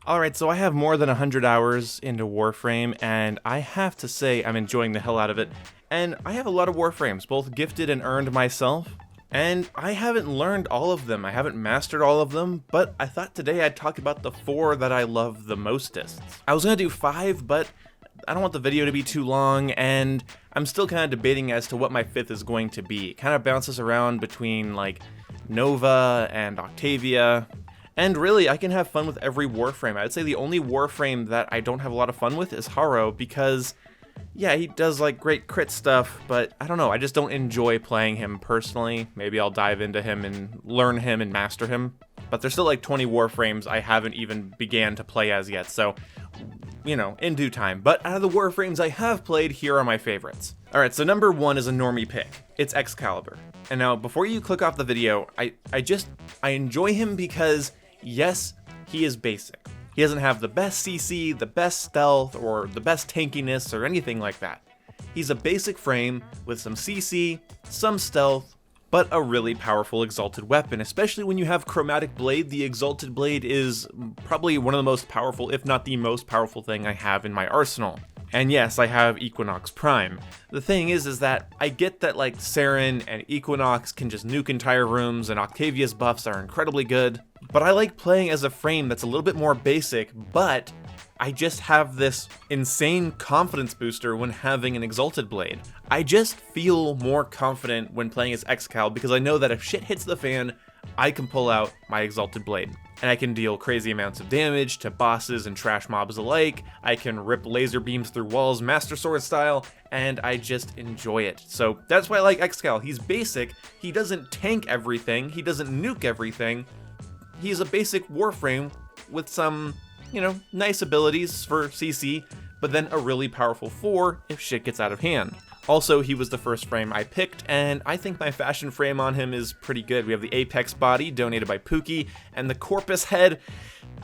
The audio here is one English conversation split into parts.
Alright, so I have more than 100 hours into Warframe, and I have to say I'm enjoying the hell out of it. And I have a lot of Warframes, both gifted and earned myself, and I haven't learned all of them, I haven't mastered all of them, but I thought today I'd talk about the 4 that I love the mostest. I was gonna do 5, but I don't want the video to be too long, and I'm still kind of debating as to what my 5th is going to be. It kind of bounces around between, like, Nova and Octavia. And really, I can have fun with every Warframe. I'd say the only Warframe that I don't have a lot of fun with is Harrow, because, yeah, he does, like, great crit stuff, but I don't know, I just don't enjoy playing him personally. Maybe I'll dive into him and learn him and master him. But there's still, like, 20 Warframes I haven't even began to play as yet, so, you know, in due time. But out of the Warframes I have played, here are my favorites. Alright, so number 1 is a normie pick. It's Excalibur. And now, before you click off the video, I enjoy him because, yes, he is basic. He doesn't have the best CC, the best stealth, or the best tankiness, or anything like that. He's a basic frame with some CC, some stealth, but a really powerful Exalted weapon. Especially when you have Chromatic Blade, the Exalted Blade is probably one of the most powerful, if not the most powerful thing I have in my arsenal. And yes, I have Equinox Prime. The thing is that I get that, like, Saren and Equinox can just nuke entire rooms, and Octavia's buffs are incredibly good, but I like playing as a frame that's a little bit more basic, but I just have this insane confidence booster when having an Exalted Blade. I just feel more confident when playing as Excal because I know that if shit hits the fan, I can pull out my Exalted Blade. And I can deal crazy amounts of damage to bosses and trash mobs alike. I can rip laser beams through walls Master Sword style, and I just enjoy it. So that's why I like Excal. He's basic, he doesn't tank everything, he doesn't nuke everything. He's a basic Warframe with some, you know, nice abilities for CC, but then a really powerful 4 if shit gets out of hand. Also, he was the first frame I picked, and I think my fashion frame on him is pretty good. We have the Apex body, donated by Pookie, and the Corpus head.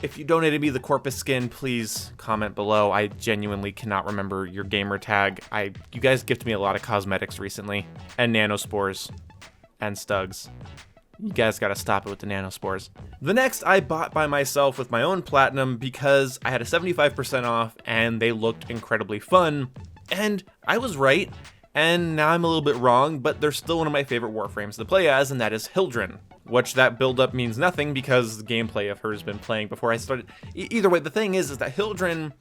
If you donated me the Corpus skin, please comment below. I genuinely cannot remember your gamer tag. You guys gifted me a lot of cosmetics recently, and nanospores, and stugs. You guys gotta stop it with the nanospores. The next I bought by myself with my own platinum because I had a 75% off, and they looked incredibly fun. And I was right, and now I'm a little bit wrong, but they're still one of my favorite Warframes to play as, and that is Hildryn. Which that build-up means nothing because the gameplay of her has been playing before I started. Either way, the thing is that Hildryn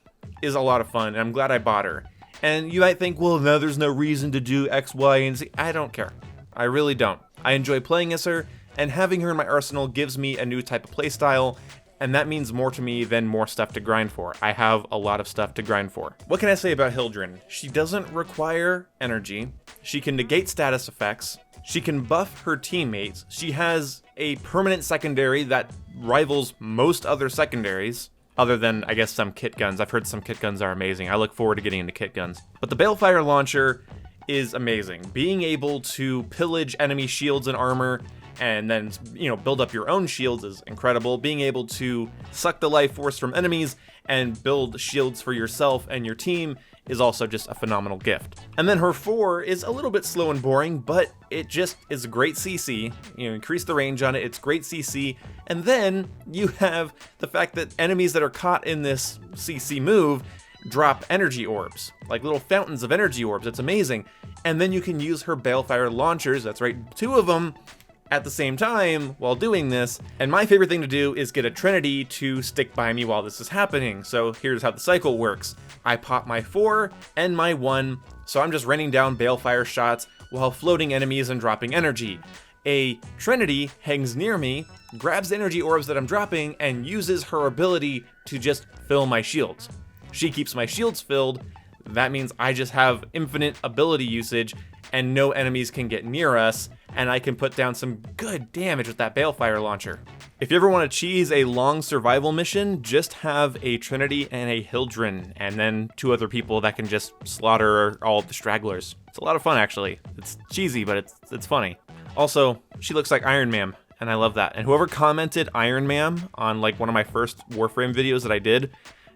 is a lot of fun, and I'm glad I bought her. And you might think, well, no, there's no reason to do X, Y, and Z. I don't care. I really don't. I enjoy playing as her, and having her in my arsenal gives me a new type of playstyle, and that means more to me than more stuff to grind for. I have a lot of stuff to grind for. What can I say about Hildryn? She doesn't require energy, she can negate status effects, she can buff her teammates, she has a permanent secondary that rivals most other secondaries, other than, I guess, some kit guns. I've heard some kit guns are amazing. I look forward to getting into kit guns. But the Balefire launcher is amazing. Being able to pillage enemy shields and armor, and then, you know, build up your own shields is incredible. Being able to suck the life force from enemies and build shields for yourself and your team is also just a phenomenal gift. And then her 4 is a little bit slow and boring, but it just is a great CC. You know, increase the range on it, it's great CC. And then you have the fact that enemies that are caught in this CC move drop energy orbs, like little fountains of energy orbs. It's amazing. And then you can use her Balefire launchers, that's right, 2 of them, at the same time while doing this, and my favorite thing to do is get a Trinity to stick by me while this is happening. So here's how the cycle works. I pop my 4 and my 1, so I'm just raining down Balefire shots while floating enemies and dropping energy. A Trinity hangs near me, grabs energy orbs that I'm dropping, and uses her ability to just fill my shields. She keeps my shields filled. That means I just have infinite ability usage, and no enemies can get near us, and I can put down some good damage with that Balefire launcher. If you ever want to cheese a long survival mission, just have a Trinity and a Hildryn, and then 2 other people that can just slaughter all the stragglers. It's a lot of fun, actually. It's cheesy, but it's funny. Also, she looks like Iron Man, and I love that. And whoever commented Iron Man on, like, one of my first Warframe videos that I did,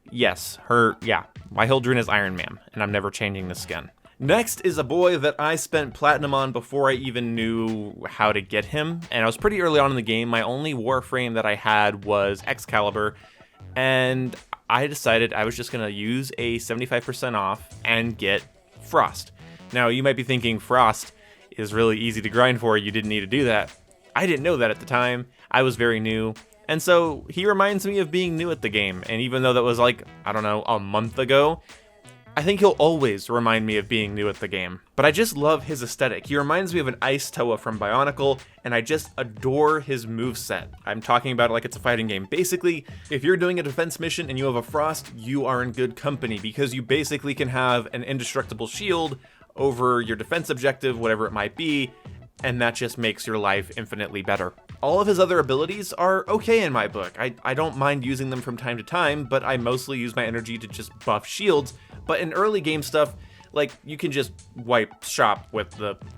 yes, my Hildryn is Iron Man, and I'm never changing the skin. Next is a boy that I spent platinum on before I even knew how to get him, and I was pretty early on in the game. My only Warframe that I had was Excalibur, and I decided I was just gonna use a 75% off and get Frost. Now, you might be thinking Frost is really easy to grind for, you didn't need to do that. I didn't know that at the time. I was very new. And so he reminds me of being new at the game. And even though that was like, I don't know, a month ago, I think he'll always remind me of being new at the game. But I just love his aesthetic. He reminds me of an Ice Toa from Bionicle, and I just adore his moveset. I'm talking about it like it's a fighting game. Basically, if you're doing a defense mission and you have a Frost, you are in good company, because you basically can have an indestructible shield over your defense objective, whatever it might be, and that just makes your life infinitely better. All of his other abilities are okay in my book. I don't mind using them from time to time, but I mostly use my energy to just buff shields. But in early game stuff, like, you can just wipe shop with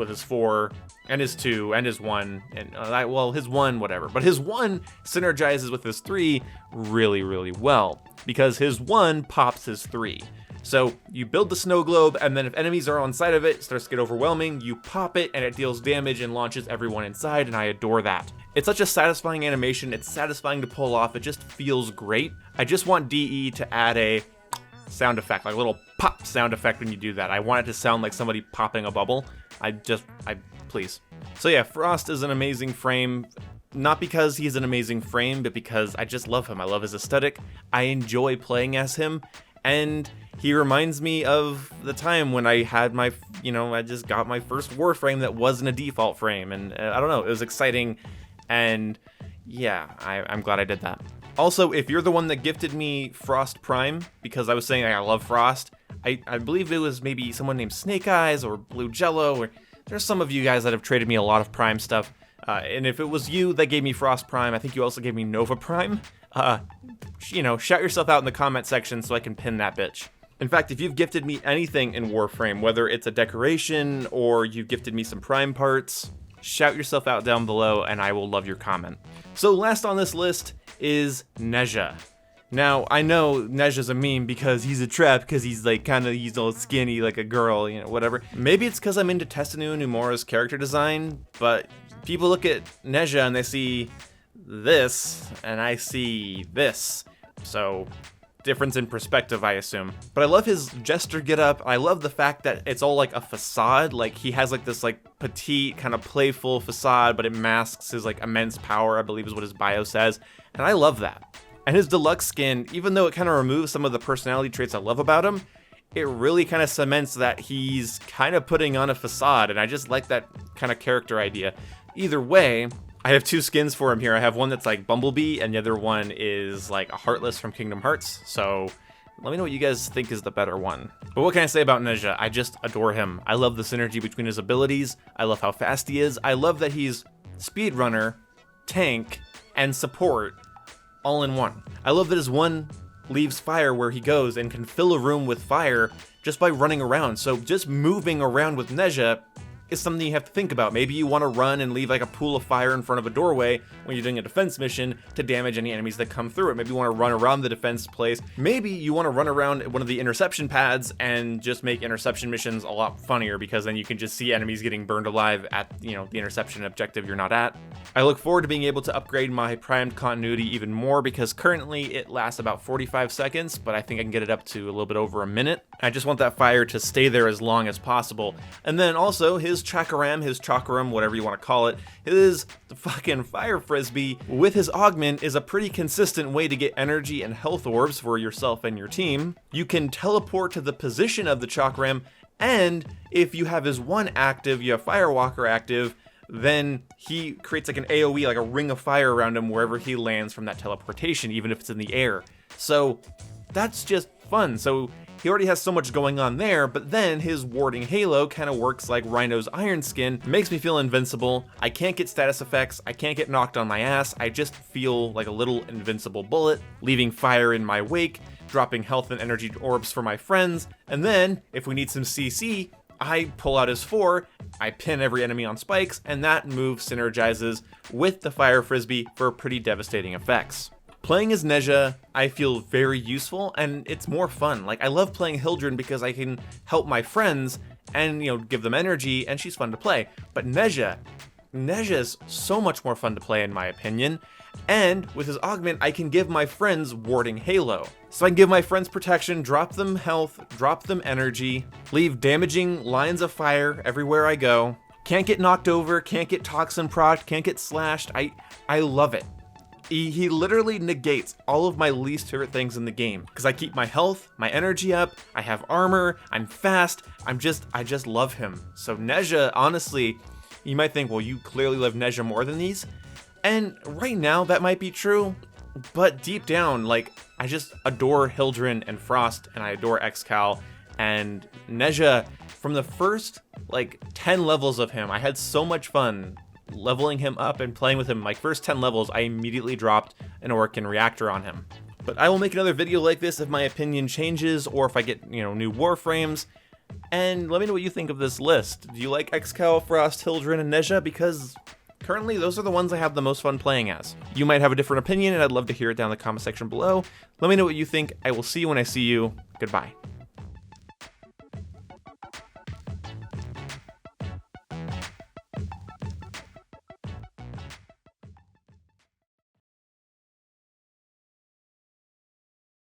his 4 and his 2 and his 1 and well, his 1, whatever. But his 1 synergizes with his 3 really, really well, because his 1 pops his 3. So you build the snow globe, and then if enemies are on side of it, it starts to get overwhelming, you pop it and it deals damage and launches everyone inside, and I adore that. It's such a satisfying animation, it's satisfying to pull off, it just feels great. I just want DE to add a sound effect, like a little pop sound effect when you do that. I want it to sound like somebody popping a bubble. Please. So yeah, Frost is an amazing frame. Not because he's an amazing frame, but because I just love him. I love his aesthetic. I enjoy playing as him. And he reminds me of the time when I had my, I just got my first Warframe that wasn't a default frame. And I don't know, it was exciting. And yeah, I'm glad I did that. Also, if you're the one that gifted me Frost Prime, because I was saying I love Frost, I believe it was maybe someone named Snake Eyes or Blue Jello, or there's some of you guys that have traded me a lot of Prime stuff. And if it was you that gave me Frost Prime, I think you also gave me Nova Prime. Shout yourself out in the comment section so I can pin that bitch. In fact, if you've gifted me anything in Warframe, whether it's a decoration or you've gifted me some Prime parts, shout yourself out down below and I will love your comment. So last on this list is Nezha. Now, I know Nezha's a meme because he's a trap, because he's like he's all skinny like a girl, whatever. Maybe it's because I'm into Tessinu Nomura's character design, but people look at Nezha and they see this, and I see this. So, difference in perspective, I assume. But I love his jester getup. I love the fact that it's all like a facade. Like, he has like this like petite, kind of playful facade, but it masks his like immense power, I believe is what his bio says. And I love that. And his deluxe skin, even though it kind of removes some of the personality traits I love about him, it really kind of cements that he's kind of putting on a facade, and I just like that kind of character idea. Either way, I have 2 skins for him here. I have one that's like Bumblebee, and the other one is like a Heartless from Kingdom Hearts, so let me know what you guys think is the better one. But what can I say about Nezha? I just adore him. I love the synergy between his abilities. I love how fast he is. I love that he's speedrunner, tank, and support all in one. I love that his 1 leaves fire where he goes and can fill a room with fire just by running around. So just moving around with Nezha is something you have to think about. Maybe you want to run and leave like a pool of fire in front of a doorway when you're doing a defense mission to damage any enemies that come through it. Maybe you want to run around the defense place. Maybe you want to run around one of the interception pads and just make interception missions a lot funnier, because then you can just see enemies getting burned alive at, the interception objective you're not at. I look forward to being able to upgrade my primed continuity even more, because currently it lasts about 45 seconds, but I think I can get it up to a little bit over a minute. I just want that fire to stay there as long as possible. And then also his chakram, whatever you want to call it, his fucking fire frisbee with his augment is a pretty consistent way to get energy and health orbs for yourself and your team. You can teleport to the position of the chakram, and if you have his 1 active, you have Firewalker active, then he creates like an AoE, like a ring of fire around him wherever he lands from that teleportation, even if it's in the air. So that's just fun. So he already has so much going on there, but then his warding halo kind of works like Rhino's iron skin, makes me feel invincible. I can't get status effects, I can't get knocked on my ass, I just feel like a little invincible bullet, leaving fire in my wake, dropping health and energy orbs for my friends, and then, if we need some CC, I pull out his 4, I pin every enemy on spikes, and that move synergizes with the fire frisbee for pretty devastating effects. Playing as Nezha, I feel very useful, and it's more fun. Like, I love playing Hildryn because I can help my friends and, give them energy, and she's fun to play. But Nezha, Nezha is so much more fun to play in my opinion, and with his augment I can give my friends warding Halo. So I can give my friends protection, drop them health, drop them energy, leave damaging lines of fire everywhere I go. Can't get knocked over, can't get toxin procced, can't get slashed. I love it. He literally negates all of my least favorite things in the game, because I keep my health, my energy up, I have armor, I'm fast, I just love him. So Nezha, honestly, you might think, well, you clearly love Nezha more than these, and right now that might be true, but deep down, like, I just adore Hildryn and Frost, and I adore Excal, and Nezha, from the first, like, 10 levels of him, I had so much fun leveling him up and playing with him. Like, first 10 levels, I immediately dropped an Orc and Reactor on him. But I will make another video like this if my opinion changes, or if I get, new Warframes. And let me know what you think of this list. Do you like Excal, Frost, Hildryn, and Nezha? Because currently, those are the ones I have the most fun playing as. You might have a different opinion, and I'd love to hear it down in the comment section below. Let me know what you think. I will see you when I see you. Goodbye.